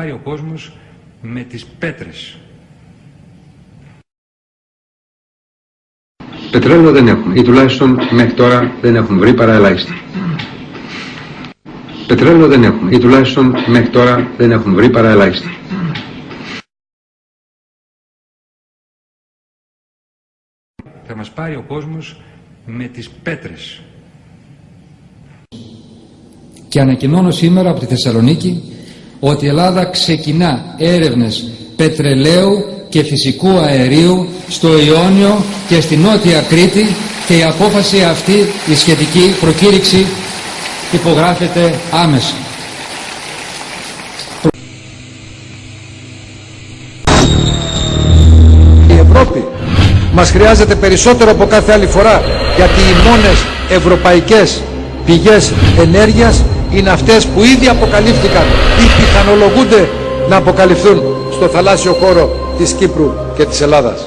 πάρει ο κόσμος με τις πέτρες. Πετρέλαιο δεν έχουν, ή τουλάχιστον μέχρι τώρα δεν έχουν βρει παρά ελάχιστα. Πετρέλαιο δεν έχουν, ή τουλάχιστον μέχρι τώρα δεν έχουν βρει παρά ελάχιστα. Θα μας πάρει ο κόσμος με τις πέτρες. Και ανακοινώνω σήμερα από τη Θεσσαλονίκη ότι η Ελλάδα ξεκινά έρευνες πετρελαίου και φυσικού αερίου στο Ιόνιο και στη Νότια Κρήτη, και η απόφαση αυτή, η σχετική προκήρυξη, υπογράφεται άμεσα. Η Ευρώπη μας χρειάζεται περισσότερο από κάθε άλλη φορά, γιατί οι μόνες ευρωπαϊκές πηγές ενέργειας είναι αυτές που ήδη αποκαλύφθηκαν ή πιθανολογούνται να αποκαλυφθούν στο θαλάσσιο χώρο της Κύπρου και της Ελλάδας.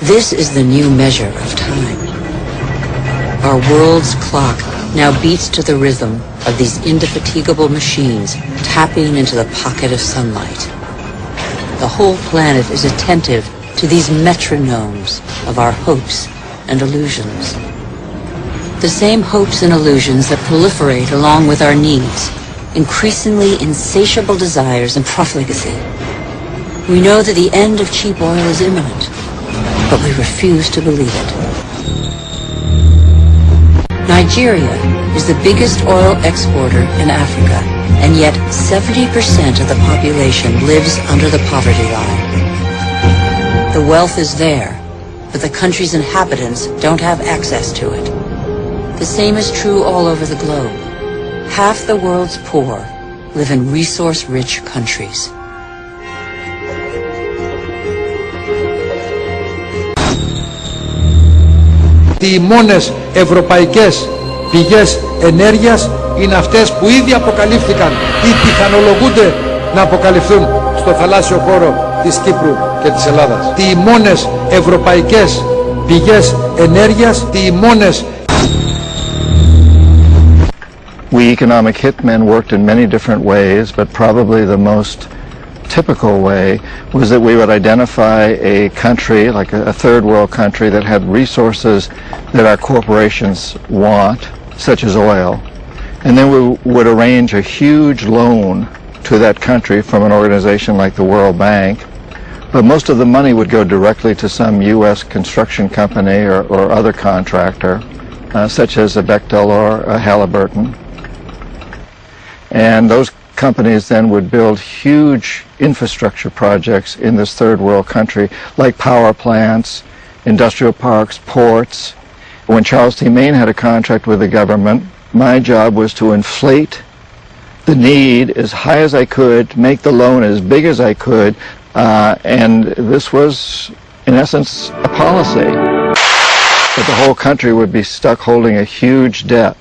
This is the new measure of time. Our world's clock now beats to the rhythm of these indefatigable machines tapping into the pocket of sunlight. The whole planet is attentive to these metronomes of our hopes and illusions. The same hopes and illusions that proliferate along with our needs, increasingly insatiable desires and profligacy. We know that the end of cheap oil is imminent, but we refuse to believe it. Nigeria is the biggest oil exporter in Africa, and yet 70% of the population lives under the poverty line. The wealth is there, but the country's inhabitants don't have access to it. The same is true all over the globe. Half the world's poor live in resource-rich countries. Οι μόνες ευρωπαϊκές πηγές ενέργειας είναι αυτές που ήδη αποκαλύφθηκαν ή πιθανολογούνται να αποκαλυφθούν στο θαλάσσιο χώρο της Κύπρου και της Ελλάδας. Οι μόνες ευρωπαϊκές πηγές ενέργειας, οι μόνες. We economic hitmen worked in many different ways, but probably the most typical way was that we would identify a country, like a third world country, that had resources that our corporations want, such as oil, and then we would arrange a huge loan to that country from an organization like the World Bank, but most of the money would go directly to some U.S. construction company or other contractor, such as a Bechtel or a Halliburton. And those companies then would build huge infrastructure projects in this third world country, like power plants, industrial parks, ports. When Charles T. Maine had a contract with the government, my job was to inflate the need as high as I could, make the loan as big as I could, and this was, in essence, a policy. But the whole country would be stuck holding a huge debt,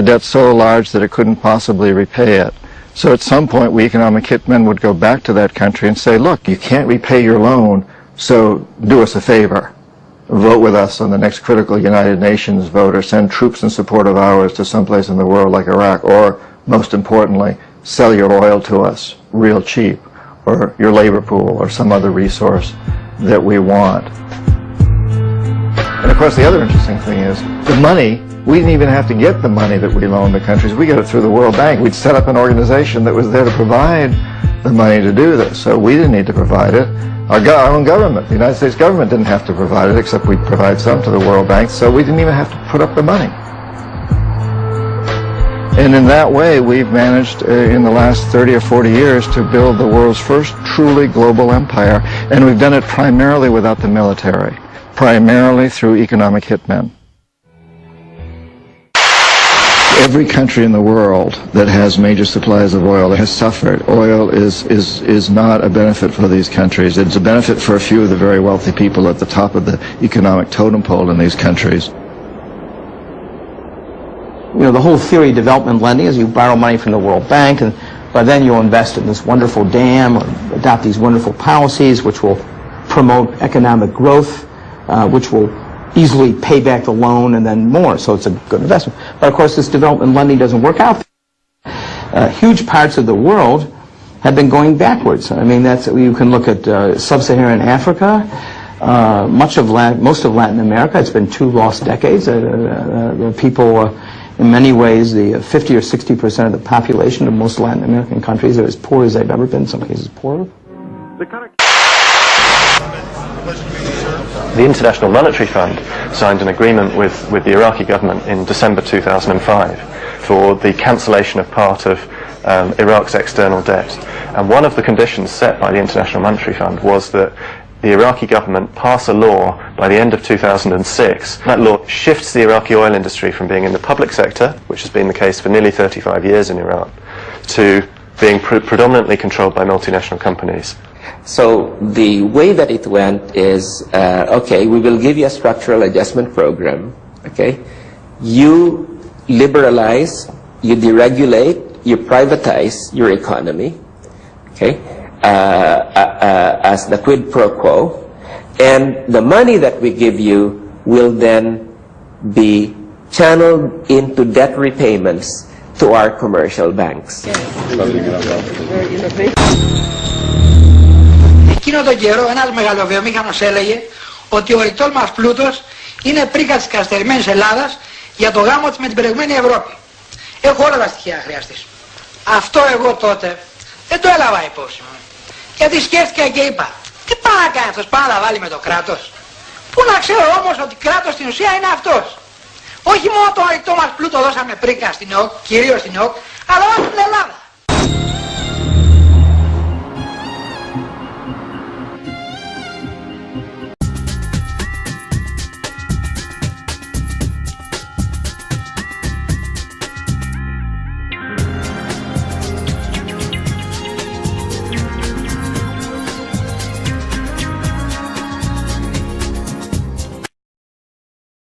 a debt so large that it couldn't possibly repay it. So at some point, we economic hitmen would go back to that country and say, look, you can't repay your loan, so do us a favor. Vote with us on the next critical United Nations vote, or send troops in support of ours to someplace in the world like Iraq, or, most importantly, sell your oil to us real cheap, or your labor pool, or some other resource that we want. And of course, the other interesting thing is, the money, we didn't even have to get the money that we loaned the countries. We got it through the World Bank. We'd set up an organization that was there to provide the money to do this. So we didn't need to provide it. Our own government, the United States government, didn't have to provide it, except we provide some to the World Bank. So we didn't even have to put up the money. And in that way, we've managed in the last 30 or 40 years to build the world's first truly global empire. And we've done it primarily without the military, primarily through economic hitmen. Every country in the world that has major supplies of oil has suffered. Oil is not a benefit for these countries. It's a benefit for a few of the very wealthy people at the top of the economic totem pole in these countries. You know, the whole theory of development lending is you borrow money from the World Bank, and but then you'll invest in this wonderful dam or adopt these wonderful policies which will promote economic growth, which will easily pay back the loan and then more, so it's a good investment. But of course this development lending doesn't work out. huge parts of the world have been going backwards. I mean, you can look at sub-Saharan Africa, most of Latin America. It's been 2 lost decades. The people, in many ways, the 50 or 60% of the population of most Latin American countries are as poor as they've ever been, in some cases poorer. The International Monetary Fund signed an agreement with the Iraqi government in December 2005 for the cancellation of part of Iraq's external debt. And one of the conditions set by the International Monetary Fund was that the Iraqi government pass a law by the end of 2006. That law shifts the Iraqi oil industry from being in the public sector, which has been the case for nearly 35 years in Iraq, to being predominantly controlled by multinational companies. So the way that it went is, okay, we will give you a structural adjustment program, okay? You liberalize, you deregulate, you privatize your economy, okay, as the quid pro quo, and the money that we give you will then be channeled into debt repayments to our commercial banks. Εκείνο τον καιρό ένας μεγαλοβιομήχανος έλεγε ότι ο ορυκτός μας πλούτος είναι πρίκα της καθυστερημένης Ελλάδας για το γάμο της με την προηγουμένη Ευρώπη. Έχω όλα τα στοιχεία να χρειαστείς. Αυτό εγώ τότε δεν το έλαβα υπόψη μου. Γιατί σκέφτηκα και είπα, τι πάει να κάνει αυτός, πάει να τα βάλει με το κράτος. Πού να ξέρω όμως ότι κράτος στην ουσία είναι αυτός. Όχι μόνο το ορυκτό μας πλούτο δώσαμε πρίκα στην ΕΟΚ, κυρίως στην ΕΟΚ, αλλά